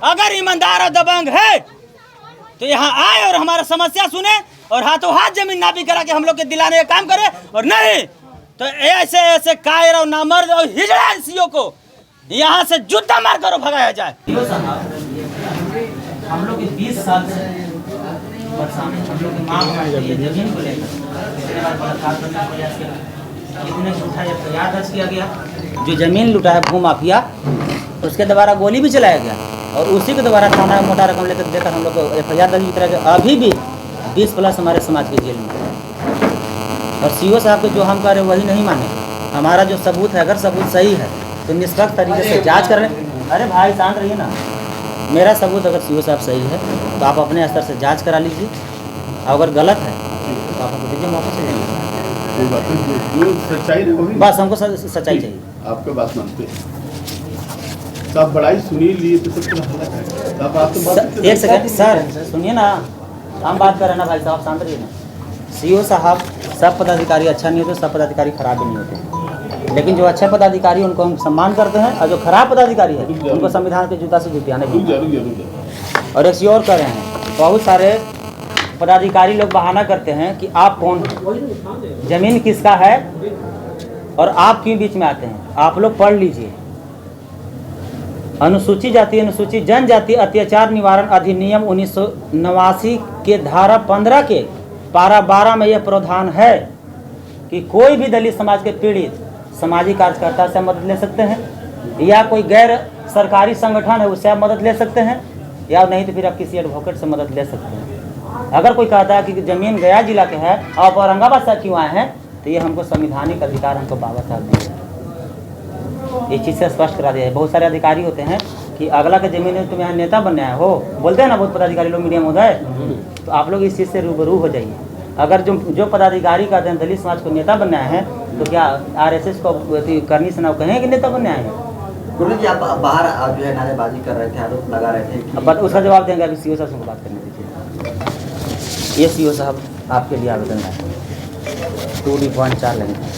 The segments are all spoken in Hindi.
अगर ईमानदार और दबंग है तो यहाँ आए और हमारा समस्या सुने और हाथों हाथ जमीन नापी करा के हम लोग के दिलाने का काम करे, और नहीं तो ऐसे ऐसे कायर और नामर्द और हिजड़ा एनसीओ को यहाँ से जूता मार कर भगाया जाए। हम लोग 20 साल से परेशान हैं, हम लोग की मांग जमीन को लेकर याद दर्ज किया गया। जो जमीन लुटा है भू माफिया, उसके द्वारा गोली भी चलाया गया और उसी के द्वारा थाना में मोटा रकम लेकर देकर हम लोग को FIR दर्ज की तरह अभी भी 20+ हमारे समाज के जेल में। और CO साहब के जो हम कर रहे वही नहीं माने। हमारा जो सबूत है, अगर सबूत सही है तो निष्पक्ष तरीके से जांच कर लें। अरे भाई शांत रहिए ना। मेरा सबूत अगर CO साहब सही है तो आप अपने स्तर से जांच करा लीजिए, अगर गलत है तो आप हमको दीजिए, मौके से जाएंगे। बस हमको सच्चाई चाहिए। आपके बात मानते हैं सब बड़ाई सुनी लिए तो सब एक सेकंड सर सुनिए ना, हम बात कर रहे हैं ना भाई साहब, शांत रहिए ना। CO साहब सब पदाधिकारी अच्छा नहीं होते, सब पदाधिकारी खराब भी नहीं होते, लेकिन जो अच्छे पदाधिकारी उनको हम सम्मान करते हैं और जो खराब पदाधिकारी है उनको संविधान के जूता से जुतियाने भी। और एक चीज़ और कर रहे हैं, बहुत सारे पदाधिकारी लोग बहाना करते हैं कि आप कौन हैं, जमीन किसका है और आप क्यों बीच में आते हैं। आप लोग पढ़ लीजिए, अनुसूचित जाति अनुसूचित जनजाति अत्याचार निवारण अधिनियम 1989 के धारा 15 के पारा 12 में यह प्रावधान है कि कोई भी दलित समाज के पीड़ित सामाजिक कार्यकर्ता से मदद ले सकते हैं, या कोई गैर सरकारी संगठन है उससे आप मदद ले सकते हैं, या नहीं तो फिर आप किसी एडवोकेट से मदद ले सकते हैं। अगर कोई कहता है कि जमीन गया जिला के है आप औरंगाबाद से क्यों आए हैं, तो ये हमको संवैधानिक अधिकार हमको बाबा साहब ने इस चीज़ से स्पष्ट करा दिया है। बहुत सारे अधिकारी होते हैं कि अगला के जमीन में तुम यहाँ नेता बनने आए हो, बोलते हैं ना बहुत पदाधिकारी लोग मीडिया में होता है, तो आप लोग इस चीज़ से रूबरू हो जाइए। अगर जो पदाधिकारी कहते हैं दलित समाज को नेता बनने आए हैं, तो क्या RSS को करनी से ना कहें कि नेता बनने आए हैं। गुरु जी आप बाहर जो है नारेबाजी कर रहे थे, आरोप लगा रहे थे, अब उसका जवाब देंगे। अभी CO साहब से बात करने दीजिए। ये CO साहब आपके लिए आवेदन है 2D.4 लेंगे।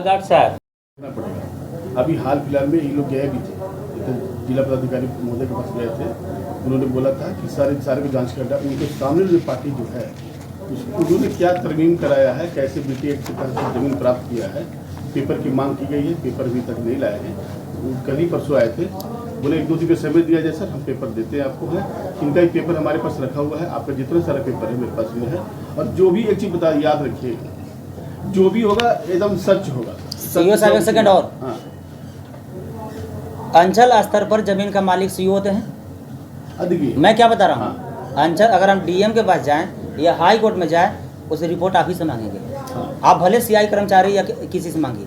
गार्ड साहब अभी हाल फिलहाल में ये लोग गए भी थे, तो जिला पदाधिकारी महोदय के पास गए थे। उन्होंने बोला था कि सारे को जांच करना। उनके सामने जो पार्टी जो है उन्होंने क्या तरमीम कराया है, कैसे BT एक्ट के तहत जमीन प्राप्त किया है, पेपर की मांग की गई है, पेपर अभी तक नहीं लाए हैं। कल ही परसों आए थे, बोले 1-2 दिन का समय दिया जाए सर, हम पेपर देते हैं आपको। है इनका एक पेपर हमारे पास रखा हुआ है, आपका जितना सारा पेपर है मेरे पास में है। और जो भी एक चीज़ बता याद रखिए, जो भी होगा एकदम सच होगा। CO साहब एक सेकंड और, हाँ अंचल स्तर पर जमीन का मालिक CO होते हैं। अधिक मैं क्या बता रहा हूँ, अंचल अगर हम DM के पास जाएं या हाई कोर्ट में जाएं, उसे रिपोर्ट आप ही से मांगेंगे। आप भले CI कर्मचारी या किसी से मांगिए,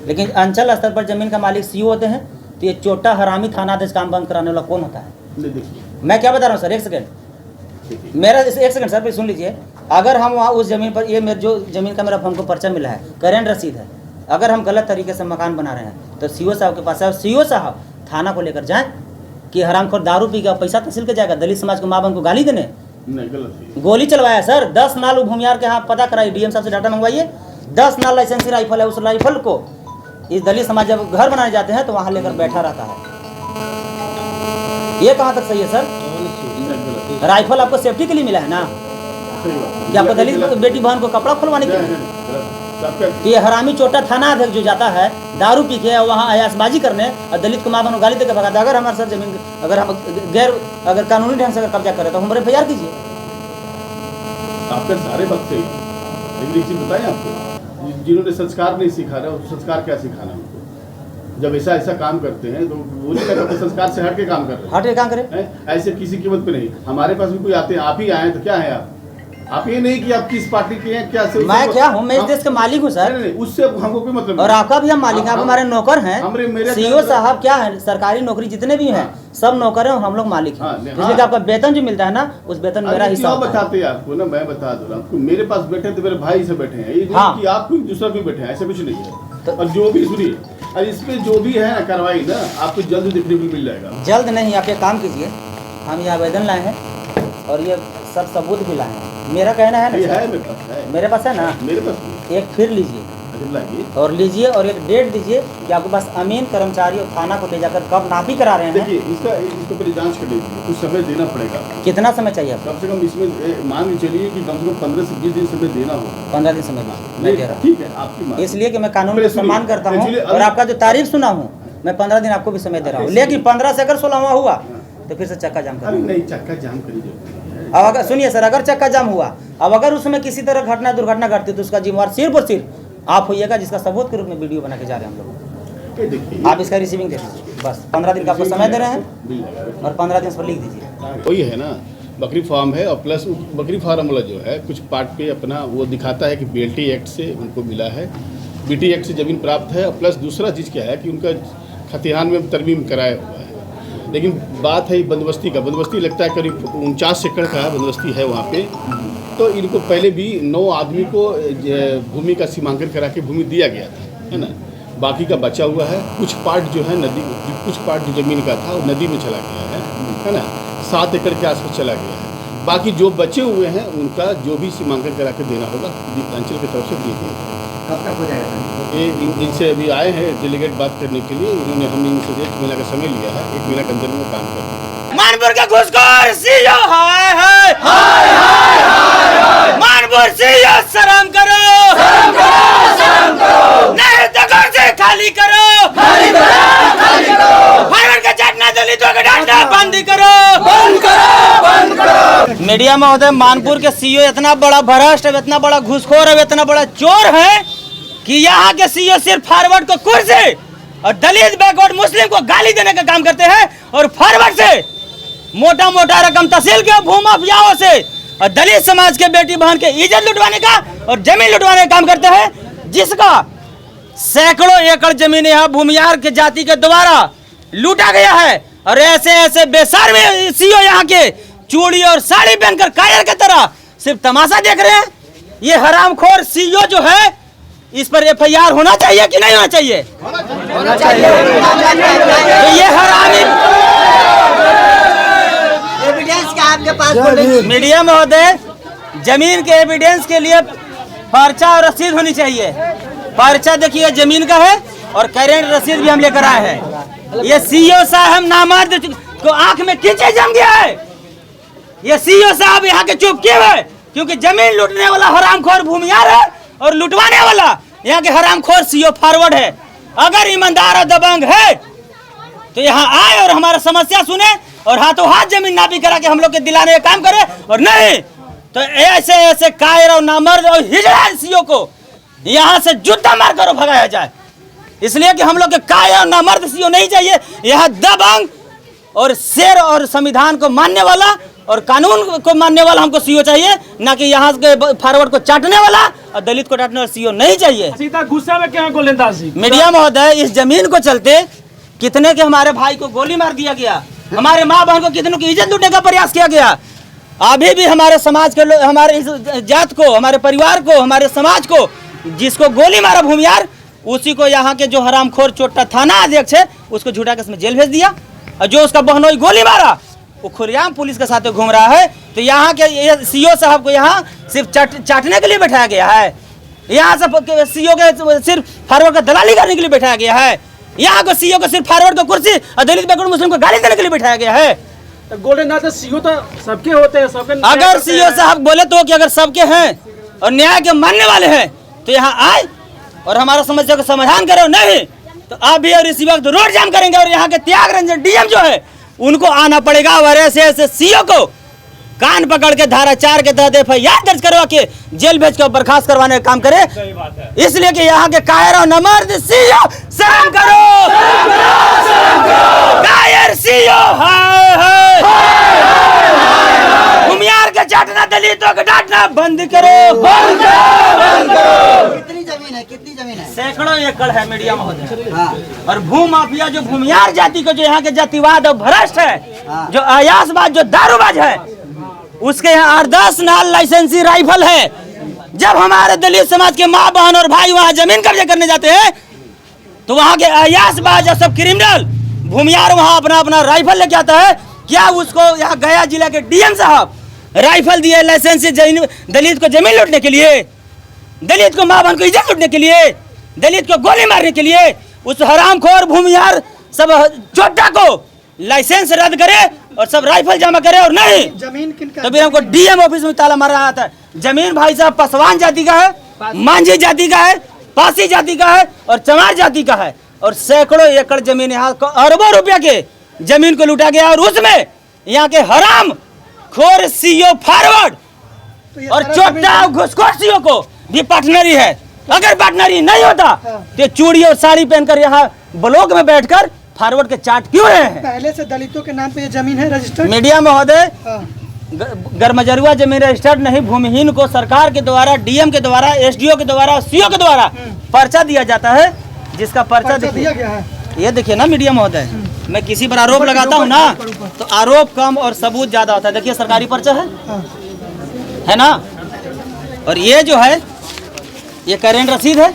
लेकिन अंचल स्तर पर जमीन का मालिक CO होते हैं। तो ये चोटा हरामी थाना आदेश काम बंद कराने वाला कौन होता है? मैं क्या बता रहा हूँ सर, एक सेकंड मेरा, एक सेकंड सर सुन लीजिए। अगर हम वहाँ उस जमीन पर, ये मेरे जो जमीन का मेरा हमको पर्चा मिला है, करेंट रसीद है, अगर हम गलत तरीके से मकान बना रहे हैं तो CO साहब के पास है। CO साहब थाना को लेकर जाएं कि हरामखोर दारू पी के पैसा तहसील के जाएगा दलित समाज को, माँ बहन को गाली देने, नहीं गलत गोली चलवाया सर। 10 नाल भूमियार के यहाँ पता कराइए, DM साहब से डाटा मंगवाइए। 10 नाल लाइसेंसी राइफल है, उस राइफल को इस दलित समाज जब घर बनाने जाते हैं तो वहाँ लेकर बैठा रहता है। ये कहाँ तक सही है सर? राइफल आपको सेफ्टी के लिए मिला है ना, कि आपको दलित बेटी बहन को कपड़ा खुलवाने के लिए। ये हरामी चोटा थाना अध्यक्ष जो जाता है दारू पी के वहाँ अयासबाजी करने और दलित को माँ बहन गाली देकर भगाता। अगर हमारे सर जमीन अगर हम अगर कानूनी ढंग से अगर कब्जा करें तो हम FIR कीजिए। आपके सारे बात सही, लेकिन एक चीज बताएं आपको, जिन्होंने संस्कार नहीं सिखा रहे तो संस्कार क्या सिखाना उनको? जब ऐसा काम करते हैं तो वो नहीं कहते संस्कार से हट के काम कर रहे हैं, हट के काम करें, ऐसे किसी कीमत पे नहीं। हमारे पास भी कोई आते हैं, आप ही आए तो क्या है आप ये नहीं कि आप किस पार्टी के हैं, क्या से मैं क्या हूँ, मैं इस देश का मालिक हूँ सर। नहीं, उससे हमको कोई मतलब और आपका भी हम मालिक हैं, आप हमारे नौकर हैं। CO साहब क्या है, सरकारी नौकरी जितने भी हैं सब नौकर हैं और हम लोग मालिक हैं। इसलिए आपका वेतन जो मिलता है ना, उस वेतन मेरा हिस्सा बताते हैं आपको ना। मैं बता दूँ आपको, मेरे पास बैठे तो मेरे भाई से बैठे हैं, ये नहीं कि आप कोई दूसरा भी बैठे हैं, ऐसा कुछ नहीं है। और जो भी सुनिए, और इसमें जो भी है ना कार्रवाई ना आपको जल्द देखने को मिल जाएगा। जल्द नहीं, आप एक काम कीजिए, हम ये आवेदन लाए हैं और ये सब सबूत भी लाए हैं। मेरा कहना है ये ना, है मेरे पास है, मेरे पास है ना, मेरे पास नहीं। एक फिर लीजिए लाइए और लीजिए और एक डेट दीजिए कि आपके पास अमीन कर्मचारी और थाना को ले जाकर कब नापी करा रहे हैं। देखिए इसको पहले जांच कर लीजिए, कुछ समय देना पड़ेगा। कितना समय चाहिए आपको? कम से कम इसमें मान के चलिए कि कम से कम 15 से 20 दिन समय देना होगा। 15 दिन समय मैं दे रहा हूँ, ठीक है आपकी बात। इसलिए कि मैं कानून पहले को सम्मान करता हूँ सुनिए, और आपका जो तारीफ सुना हूँ मैं 15 दिन आपको भी समय दे रहा हूँ। लेकिन 15 से अगर 16वां हुआ तो फिर से चक्का जाम अरे करेंगे। नहीं, चक्का जाम करिए। अब अगर सुनिए सर, अगर चक्का जाम हुआ, अब अगर उसमें किसी तरह दुर्घटना घटती तो उसका जिम्मेवार सिर्फ और सिर्फ आप होइएगा, जिसका सबूत के रूप में वीडियो बना के जा रहे हैं हम लोग। ये देखिए आप इसका रिसीविंग दे दीजिए, बस 15 दिन का आपको समय दे रहे हैं और 15 दिन पर लिख दीजिए। वही है ना, बकरी फार्म है और प्लस बकरी फार्म वाला जो है कुछ पार्ट पे अपना वो दिखाता है कि BLT एक्ट से उनको मिला है, BT एक्ट से ज़मीन प्राप्त है और प्लस दूसरा चीज़ क्या है कि उनका खतिहान में तरमीम कराया हुआ है। लेकिन बात है बंदोबस्ती का, बंदोबस्ती लगता है करीब 49 एकड़ का बंदोबस्ती है वहाँ पे। तो इनको पहले भी 9 आदमी को भूमि का सीमांकन करा के भूमि दिया गया था, है ना। बाकी का बचा हुआ है, कुछ पार्ट जो है नदी, कुछ पार्ट जो ज़मीन का था वो नदी में चला गया है ना, 7 एकड़ के आसपास चला गया है। बाकी जो बचे हुए हैं उनका जो भी सीमांकन करा के देना होगा अंचल की तरफ से दिए गए। कब तक हो जाएगा? ये इनसे अभी आए हैं डेलीगेट बात करने के लिए, इन्होंने हमने इनसे 1 महीना का समय लिया है, 1 महीना के अंदर में काम करना है। मानपुर का घुसखोर सीओ हाय हाय हाय हाय, मानपुर सीओ शर्म करो, शर्म करो, शर्म करो, नहीं तो घर से खाली करो, खाली करो, खाली करो, फाइबर का चाटना दलितों का डांटा बंद करो, बंद करो, बंद करो। मीडिया महोदय, मानपुर के सीओ इतना बड़ा भ्रष्ट है, इतना बड़ा घुसखोर है, इतना बड़ा चोर है कि यहाँ के सीओ सिर्फ फॉरवर्ड को कुर्सी और दलित बैकवर्ड मुस्लिम को गाली देने का काम करते हैं और फॉरवर्ड से मोटा मोटा रकम तहसील के भूमाफियाओं से और दलित समाज के बेटी बहन के इज्जत लुटवाने का और जमीन लुटवाने का काम करते हैं, जिसका सैकड़ों एकड़ जमीन यहाँ भूमियार के जाति के द्वारा लूटा गया है। और ऐसे ऐसे बेशर्म सीओ यहाँ के चूड़ी और साड़ी पहनकर कायर की तरह सिर्फ तमाशा देख रहे हैं। ये हरामखोर सीओ जो है, इस पर FIR होना चाहिए कि नहीं होना चाहिए? होना चाहिए। तो ये हरामी एविडेंस क्या आपके पास? बोले मीडिया महोदय, जमीन के एविडेंस के लिए पर्चा और रसीद होनी चाहिए। पर्चा देखिए जमीन का है और करेंट रसीद भी हम लेकर आए हैं। ये सीओ साहब नामर्द को आंख में कीचड़ जम गया है। ये सीओ साहब यहाँ के चुप किए हुए क्योंकि जमीन लूटने वाला हरामखोर भूमियार है और लुटवाने वाला यहाँ के हरामखोर सीओ फॉरवर्ड है। अगर ईमानदार और दबंग है तो यहाँ आए और हमारा समस्या सुने और हाथों हाथ जमीन नापी करा के हम लोग के दिलाने का काम करे, और नहीं तो ऐसे ऐसे कायर और नामर्द और हिजड़ा सीओ को यहाँ से जूता मार कर भगाया जाए। इसलिए कि हम लोग के कायर और नामर्द सीओ नहीं चाहिए। यहाँ दबंग और शेर और संविधान को मानने वाला और कानून को मानने वाला हमको सीओ चाहिए, ना कि यहाँ के फॉरवर्ड को चाटने वाला और दलित को डांटने वाला सीओ नहीं चाहिए। सीधा गुस्सा में क्या गोलंदाजी। मीडिया महोदय, इस जमीन को चलते कितने के हमारे भाई को गोली मार दिया गया, हमारे माँ बहन को कितनों की इज्जत लूटने का प्रयास किया गया। अभी भी हमारे समाज के लोग, हमारे इस जात को, हमारे परिवार को, हमारे समाज को जिसको गोली मारा भूमियार, उसी को यहाँ के जो हरामखोर चोट्टा थाना अध्यक्ष है उसको झूठा केस में जेल भेज दिया, और जो उसका बहनोई गोली मारा वो खुलेआम पुलिस के साथ घूम रहा है। तो यहाँ के सीओ साहब को यहाँ सिर्फ चाटने के लिए बैठाया गया है। यहाँ से सीओ के सिर्फ फॉरवर्ड का दलाली करने के लिए बैठाया गया है। यहाँ को सीओ को सिर्फ फॉरवर्ड को कुर्सी और दलित बैकवर्ड मुस्लिम को गाली देने के लिए बैठाया गया है। गोलंदाज सीओ तो सबके होते हैं, सबके। अगर सीओ साहब बोले तो कि अगर सबके हैं और न्याय के मानने वाले हैं तो यहाँ आए और हमारा समस्या का समाधान करे, नहीं तो आप भी और इसी वक्त रोड जाम करेंगे। और यहाँ के त्यागरंजन डीएम जो है उनको आना पड़ेगा और ऐसे सीओ को कान पकड़ के धारा 4 के तहत FIR दर्ज करवा के जेल भेज कर बर्खास्त करवाने का काम करे। इसलिए कि यहाँ के कायर और नामर्द सीओ शर्म करो, कायर सीओ हाय हाय, भूमियार के चाटना दलितों को डांटना बंद करो, बंद करो। कितनी जमीन है? कितनी जमीन है? सैकड़ों एकड़ है मीडिया महोदय। हाँ। और भूमाफिया जो भूमियार जाति को, जो यहाँ के जातिवाद और भ्रष्ट है, हाँ। जो अयासबाज, जो दारूबाज है, उसके यहाँ 8-10 नाल लाइसेंसी राइफल है। जब हमारे दलित समाज के माँ बहन और भाई वहाँ जमीन कब्जे करने जाते हैं तो वहाँ के अयासबाज और सब क्रिमिनल भूमियार वहाँ अपना अपना राइफल लेके आता है। क्या उसको यहाँ गया जिला के डीएम साहब राइफल दिए लाइसेंस से दलित को जमीन लूटने के लिए, दलित को मां बहन को इज्जत लूटने के लिए, दलित को गोली मारने के लिए? उस हरामखोर भूमियार सब चोटा को लाइसेंस रद्द करे और सब राइफल जमा करे। और नहीं जमीन किनका? तभी हमको डीएम ऑफिस में ताला मारा आता है। जमीन भाई साहब पासवान जाति का है, मांझी जाति का है, पासी जाति का है और चमार जाति का है। और सैकड़ों एकड़ जमीन यहाँ अरबों रुपया के जमीन को लूटा गया। और उसमें यहाँ के हराम खोर सीओ फॉरवर्ड और चोटा घुसखोर सीओ को भी पार्टनरी है। अगर पार्टनरी नहीं होता तो चूड़ी और साड़ी पहनकर यहाँ ब्लॉक में बैठकर फॉरवर्ड के चार्ट क्यों रहे हैं? पहले से दलितों के नाम पे ये जमीन है रजिस्टर्ड? मीडिया महोदय, गरमजरुआ जमीन रजिस्टर्ड नहीं, भूमिहीन को सरकार के द्वारा, डीएम के द्वारा, एसडीओ के द्वारा, सीओ के द्वारा पर्चा दिया जाता है। जिसका पर्चा दिया गया है, ये देखिए ना मीडिया महोदय, मैं किसी पर आरोप लगाता हूँ ना तो आरोप कम और सबूत ज्यादा होता है। देखिए सरकारी पर्चा है ना। और ये जो है ये करेंट रसीद है।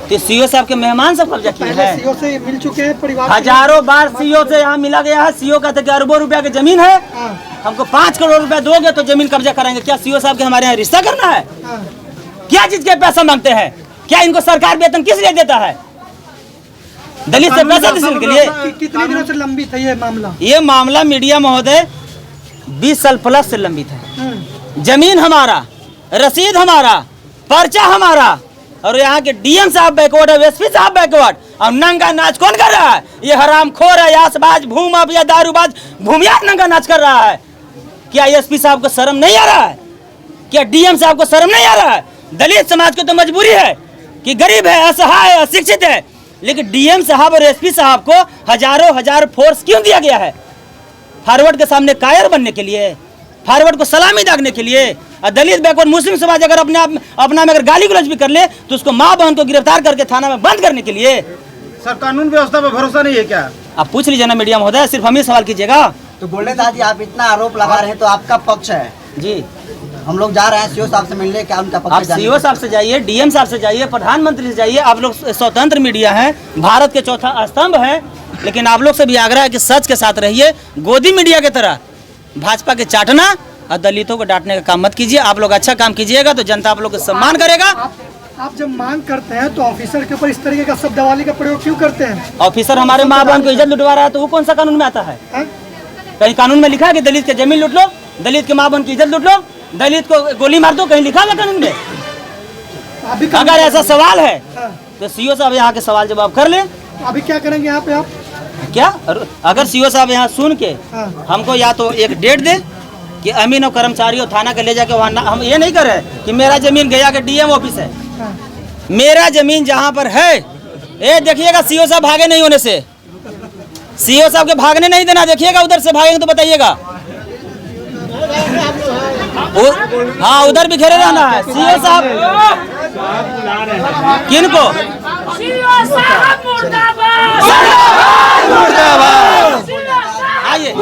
तो सीओ साहब के मेहमान सब कब्जा किए हैं। सीओ से मिल चुके हैं परिवार, हजारों बार सीओ से यहाँ मिला गया है। सीओ कहते कि अरबों रुपया की जमीन है, हमको 5 करोड़ रुपया दोगे तो जमीन कब्जा कराएंगे। क्या सीओ साहब के हमारे यहाँ रिश्ता करना है? क्या चीज के पैसा मांगते हैं? क्या इनको सरकार वेतन किस लिए देता है? दलित से पैसा दिसने के लिए? कितने दिनों से लंबित है ये मामला? ये मामला मीडिया महोदय 20 साल प्लस से लंबित है। जमीन हमारा, रसीद हमारा, पर्चा हमारा, और यहाँ के डीएम साहब बैकवर्ड है, एसपी साहब बैकवर्ड। और नंगा नाच कौन कर रहा है? ये हरामखोर अयासबाज भूमाफिया दारूबाज भूमियार नंगा नाच कर रहा है। क्या एसपी साहब को शर्म नहीं आ रहा है? क्या डीएम साहब को शर्म नहीं आ रहा है? दलित समाज की तो मजबूरी है कि गरीब है, असहाय है, अशिक्षित है, लेकिन डीएम साहब और एसपी साहब को हजार फोर्स क्यों दिया गया है? फॉरवर्ड के सामने कायर बनने के लिए, फॉरवर्ड को सलामी दागने के लिए। और दलित बैकवर्ड मुस्लिम समाज अगर अपना में अगर गाली गलौज भी कर ले तो उसको माँ बहन को गिरफ्तार करके थाना में बंद करने के लिए। सर कानून व्यवस्था पर भरोसा नहीं है क्या? आप पूछ लीजिए ना मीडिया महोदय, सिर्फ हम ही सवाल कीजिएगा। तो गोल्डन दास जी, आप इतना आरोप लगा रहे हैं तो आपका पक्ष है जी। हम लोग जा रहे हैं सीओ साहब से मिलने, क्या उनका आप पक्ष? सीओ साहब से जाइए, डीएम साहब से जाइए, प्रधानमंत्री से जाइए। आप लोग स्वतंत्र मीडिया हैं, भारत के चौथा स्तंभ है, लेकिन आप लोग से भी आग्रह है कि सच के साथ रहिए। गोदी मीडिया की तरह भाजपा के चाटना और दलितों को डांटने का काम मत कीजिए। आप लोग अच्छा काम कीजिएगा तो जनता आप लोग को सम्मान करेगा। आप जब मांग करते हैं तो ऑफिसर के ऊपर इस तरीके का शब्दावली का प्रयोग क्यों करते हैं? ऑफिसर हमारे माँ बहन को इज्जत लुटवा रहा है तो वो कौन सा कानून में आता है? कहीं कानून में लिखा है कि दलित के जमीन लूट लो, दलित के माँ बहन की इज्जत लूट लो, दलित को गोली मार दो? कहीं लिखा हुआ कानून में? अगर ऐसा सवाल है तो सीओ साहब यहाँ के सवाल जवाब कर ले। अभी क्या करेंगे यहाँ पे आप? क्या अगर सीओ साहब यहाँ सुन के हमको या तो एक डेट दे कि अमीन और कर्मचारियों थाना के ले जाके वहाँ, हम ये नहीं कर रहे कि मेरा जमीन गया के डीएम ऑफिस है। मेरा जमीन जहाँ पर है, ये देखिएगा सीओ साहब भागे नहीं होने से, सीओ साहब के भागने नहीं देना। देखिएगा उधर से भागेंगे तो बताइएगा। हाँ उधर भी घेरे रहना है। सीओ साहब किनको? आइए।